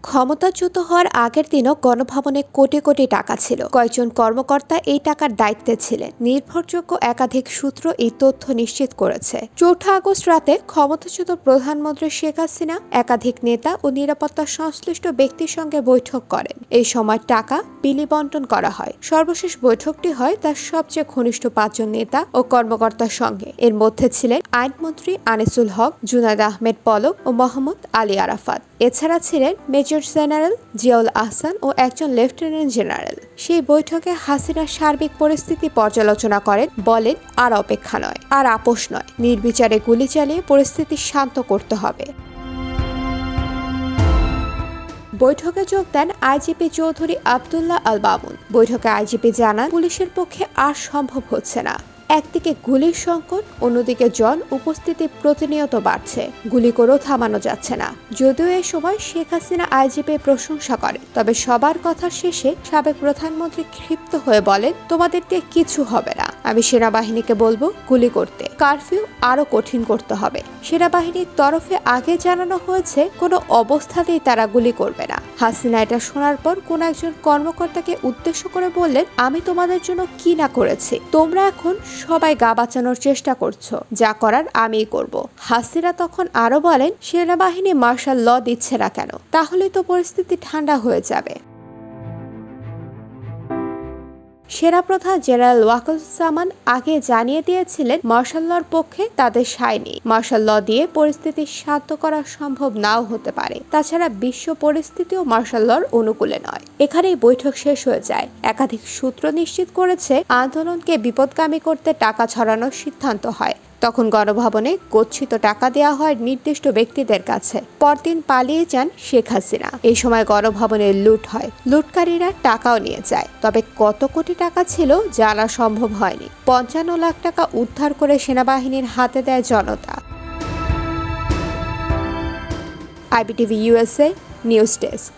ক্ষমতাচ্যুত হওয়ার আগের দিনও গণভবনে কোটি কোটি টাকা ছিল। কয়েকজন কর্মকর্তা এই টাকার দায়িত্বে ছিলেন। নির্ভরযোগ্য একাধিক সূত্র এই তথ্য নিশ্চিত করেছে। ৪ আগস্ট রাতে ক্ষমতাচ্যুত প্রধানমন্ত্রী শেখ হাসিনা একাধিক নেতা ও নিরাপত্তা সংশ্লিষ্ট ব্যক্তির সঙ্গে বৈঠক করেন। এই সময় টাকা বিলি বন্টন করা হয়। সর্বশেষ বৈঠকটি হয় তার সবচেয়ে ঘনিষ্ঠ ৫ জন নেতা ও কর্মকর্তার সঙ্গে। এর মধ্যে ছিলেন আইনমন্ত্রী আনিসুল হক, জুনায়েদ আহমেদ পলক ও মোহাম্মদ আলী আরাফাত। এছাড়া ছিলেন মেজর জেনারেল জিয়াউল আহসান ও একজন লেফটেন্যান্ট জেনারেল। সেই বৈঠকে হাসিনার সার্বিক পরিস্থিতি পর্যালোচনা করেন, বলেন আর অপেক্ষা নয়, আর আপোষ নয়, নির্বিচারে গুলি চালিয়ে পরিস্থিতি শান্ত করতে হবে। বৈঠকে যোগ দেন আইজিপি চৌধুরী আব্দুল্লাহ আল মামুন। বৈঠকে আইজিপি জানান, পুলিশের পক্ষে আর সম্ভব হচ্ছে না। একদিকে গুলির সংকট, অন্যদিকে জন উপস্থিতি প্রতিনিয়ত বাড়ছে। গুলি করেও থামানো যাচ্ছে না। যদিও এ সময় শেখ হাসিনা আইজিপি প্রশংসা করেন, তবে সবার কথা শেষে সাবেক প্রধানমন্ত্রী ক্ষিপ্ত হয়ে বলেন, তোমাদের দিয়ে কিছু হবে না। আমি সেনাবাহিনীকে বলবো গুলি করতে, কারফিউ আরো কঠিন করতে হবে। সেনাবাহিনীর তরফে আগে জানানো হয়েছে কোনো অবস্থাতেই তারা গুলি করবে না। হাসিনা এটা শোনার পর কোন একজন কর্মকর্তাকে উদ্দেশ্য করে বললেন, আমি তোমাদের জন্য কি না করেছি, তোমরা এখন সবাই গা বাঁচানোর চেষ্টা করছো, যা করার আমিই করব। হাসিনা তখন আরো বলেন, সেনাবাহিনী মার্শাল ল দিচ্ছে না কেন? তাহলে তো পরিস্থিতি ঠান্ডা হয়ে যাবে। সেনাপ্রধান জেনারেল ওয়াকারুজ্জামান আগে জানিয়ে দিয়েছিলেন, মার্শাল লর পক্ষে তাদের সায় নেই। মার্শাল ল দিয়ে পরিস্থিতি শান্ত করা সম্ভব নাও হতে পারে। তাছাড়া বিশ্ব পরিস্থিতিও মার্শাল লর অনুকূলে নয়। এখানেই বৈঠক শেষ হয়ে যায়। একাধিক সূত্র নিশ্চিত করেছে, আন্দোলনকে বিপদগামী করতে টাকা ছড়ানোর সিদ্ধান্ত হয়। তখন গণভবনে গচ্ছিত টাকা দেওয়া হয় নির্দিষ্ট ব্যক্তিদের কাছে। পরদিন পালিয়ে যান শেখ হাসিনা। এই সময় গণভবনে লুট হয়। লুটকারীরা টাকাও নিয়ে যায়। তবে কত কোটি টাকা ছিল জানা সম্ভব হয়নি। ৫৫ লাখ টাকা উদ্ধার করে সেনাবাহিনীর হাতে দেয় জনতা। IBTV USA news desk.